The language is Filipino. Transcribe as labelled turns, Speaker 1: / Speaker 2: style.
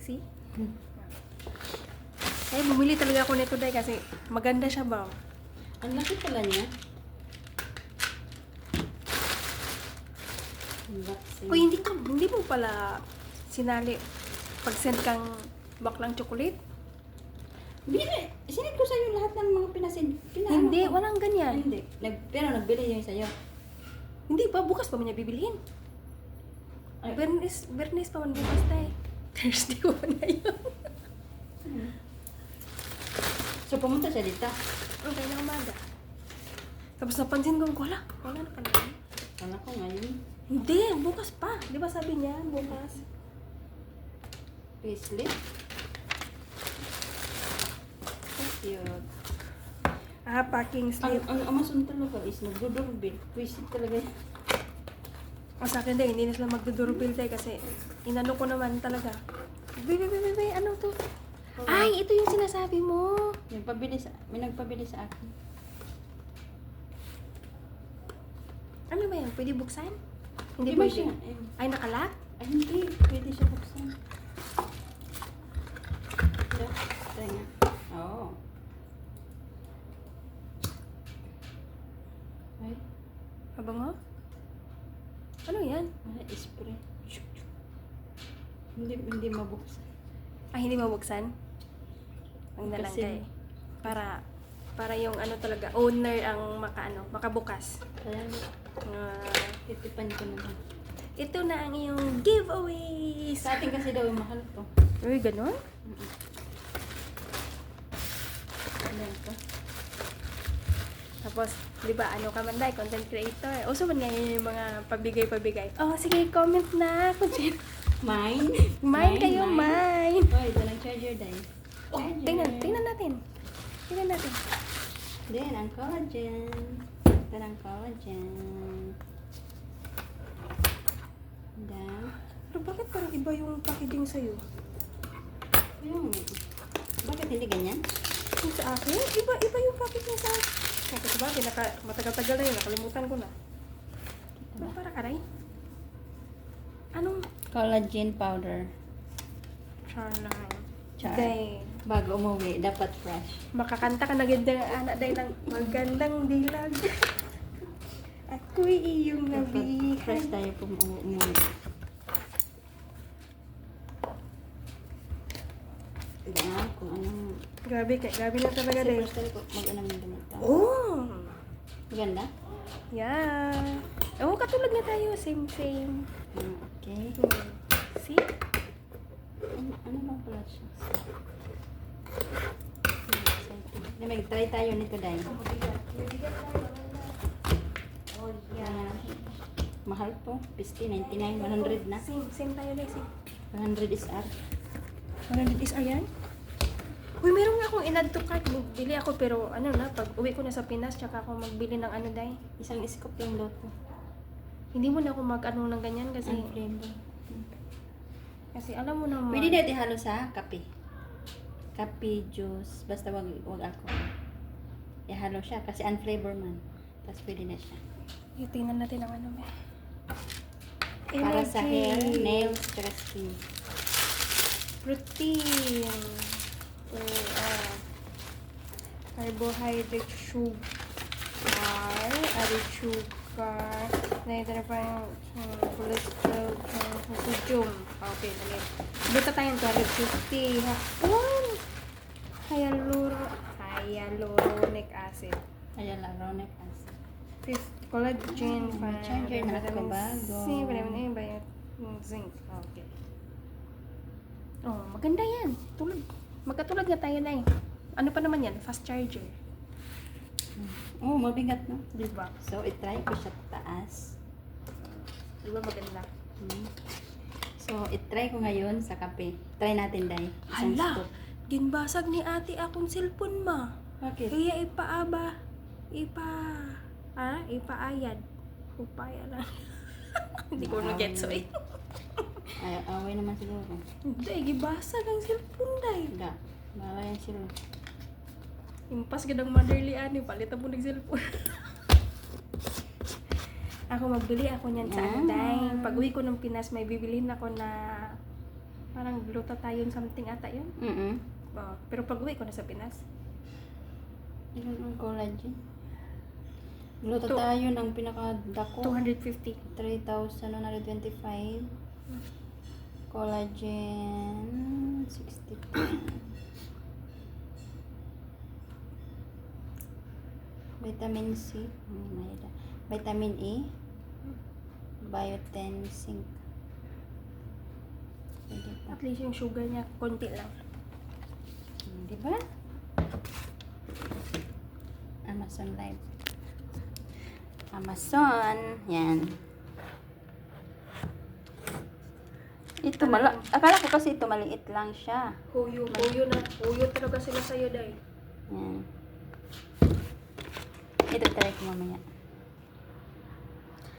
Speaker 1: See? Eh, bumili talaga ako nito dahil kasi maganda siya ba?
Speaker 2: Ang laki pala niya. Unboxing.
Speaker 1: Uy, hindi mo pala sinali pag-send kang baklang chocolate?
Speaker 2: Sinid ko sa'yo lahat ng mga
Speaker 1: Hindi, walang ganyan.
Speaker 2: Hindi. Pero nagbili yung sa'yo.
Speaker 1: Hindi pa, bukas pa man niya bibilhin.
Speaker 2: Ay.
Speaker 1: Bernes pa man bukas tayo. Thursday ko na yun.
Speaker 2: So, pumunta siya dito.
Speaker 1: Okay na umaga. Tapos napansin ko, wala na pala.
Speaker 2: Kala ko ngayon.
Speaker 1: Hindi, bukas pa. Di ba sabi niya, bukas?
Speaker 2: Payslip. Cute.
Speaker 1: Packing slip.
Speaker 2: Ang Amazon talaga is nagdodoorbell. Twisted talaga yan.
Speaker 1: O sa akin din, hindi na sila magdudurbil tayo kasi inano ko naman talaga. Bebe, ano to? Ay, ito yung sinasabi mo.
Speaker 2: May nagpabili sa akin.
Speaker 1: Ano ba yan? Pwede buksan? Hindi
Speaker 2: Di ba
Speaker 1: pwede.
Speaker 2: siya?
Speaker 1: Ay, nakalock?
Speaker 2: Ay, hindi. Pwede siya buksan. Try nga. Oo. Ay,
Speaker 1: Abango? Ano yan?
Speaker 2: spray. Hindi mabuksan.
Speaker 1: Ay, hindi mabuksan? Ang nalang
Speaker 2: Kasi-
Speaker 1: kay. Para yung ano talaga, owner ang makabukas.
Speaker 2: Kaya, titipan ko naman.
Speaker 1: Ito na ang iyong giveaways!
Speaker 2: Sa atin kasi daw yung mahal to.
Speaker 1: Uy, ganun?
Speaker 2: Ayan to.
Speaker 1: Tapos, di ba, ano ka man dahil, content creator. Uso man ngayon yung mga pabigay-pabigay. Oh, sige, comment na.
Speaker 2: Mine?
Speaker 1: Mine kayo, mine.
Speaker 2: Oh, ito ng charger dahil.
Speaker 1: Oh, tingnan natin. Tingnan natin.
Speaker 2: Then, ang collagen. Ito ng collagen. Then,
Speaker 1: Pero bakit parang iba yung packaging sa'yo?
Speaker 2: yung, bakit hindi ganyan?
Speaker 1: Yung sa akin? Iba yung packaging sa akin. Kasi sabagay, matagal-tagal na yun. Nakalimutan ko na. Ano para aray? Anong?
Speaker 2: Collagen powder.
Speaker 1: Charline.
Speaker 2: Char.
Speaker 1: Day.
Speaker 2: Bago umuwi, dapat fresh.
Speaker 1: Makakanta ka na ganda anak dahil ng magandang dilag. Ako'y iyong
Speaker 2: Dapat
Speaker 1: nabihan.
Speaker 2: fresh tayo kung umuwi. Diba? Kung anong...
Speaker 1: Grabe na talaga
Speaker 2: Kasi
Speaker 1: din.
Speaker 2: fresh tayo kung mag-anam ng damit.
Speaker 1: Oh!
Speaker 2: Maganda?
Speaker 1: Yeah. Oo, katulad nga tayo. Same.
Speaker 2: Okay.
Speaker 1: See?
Speaker 2: Ano bang pala siya? Mag-try tayo nito dahil.
Speaker 1: Oh, yeah.
Speaker 2: Mahal to. 50, 99, 100 na.
Speaker 1: Same tayo na. Same.
Speaker 2: 100 is up.
Speaker 1: 100 is ayan? Uy, meron nga akong in-add to cart. Bili ako pero ano na, pag uwi ko na sa Pinas, tsaka ako magbili ng ano dahil.
Speaker 2: Isang scoop lang daw to.
Speaker 1: Hindi mo na ako mag-ano ng ganyan kasi
Speaker 2: Ang flavor.
Speaker 1: alam mo naman.
Speaker 2: Pwede na ihalo sa kape. Kape, juice, basta wag alcohol. Ihalo siya kasi unflavor man. Tapos pwede na siya.
Speaker 1: Tingnan natin ang ano may.
Speaker 2: Para sa hair,
Speaker 1: Energy.
Speaker 2: nails, saka skin.
Speaker 1: Protein. Carbohydrate, sugar, added sugar, naitara pa yung cholesterol, sodium. Okay, dali. Dito tayong 250. Hyaluronic acid.
Speaker 2: Hyaluronic acid.
Speaker 1: Collagen,
Speaker 2: Charger na ako bago.
Speaker 1: vitamin A, zinc. Okay. Oh, maganda yan. Magkatulad nga tayo na eh. Ano pa naman yan? Fast charger.
Speaker 2: Oh, mabigat no?
Speaker 1: Diba?
Speaker 2: So, itry ko siya taas.
Speaker 1: Diba maganda?
Speaker 2: So, itry ko ngayon sa kape. Try natin, Day. Isang
Speaker 1: Hala!
Speaker 2: scoop.
Speaker 1: Ginbasag ni ate akong cellphone ma.
Speaker 2: Bakit?
Speaker 1: Kaya ipaayad. Upaya lang. Hindi ko na-get so eh.
Speaker 2: Ay, away naman siguro.
Speaker 1: Hindi, gibasag ang cellphone dahil.
Speaker 2: Hindi. Bawa yan sila.
Speaker 1: Impas gadang motherly ani, palitan mo ng cellphone. Ako magbili ako niyan sa ano dahil. Pag uwi ko ng Pinas, may bibilhin ako na parang ng glutathione something ata yun. Pero pag uwi ko na sa Pinas,
Speaker 2: Yun ang collagen. Glutathione ang pinakadako.
Speaker 1: 250.
Speaker 2: 3,125. Collagen 62. Vitamin C. Vitamin E. Biotin, zinc. Pwede pa.
Speaker 1: At least yung sugar niya, konti lang.
Speaker 2: Di ba? Amazon Live. Amazon. Yan. Ito akala ko kasi ito maliit lang siya.
Speaker 1: Huyo talaga sila sa'yo, day.
Speaker 2: Yan. Ito try ko mamaya.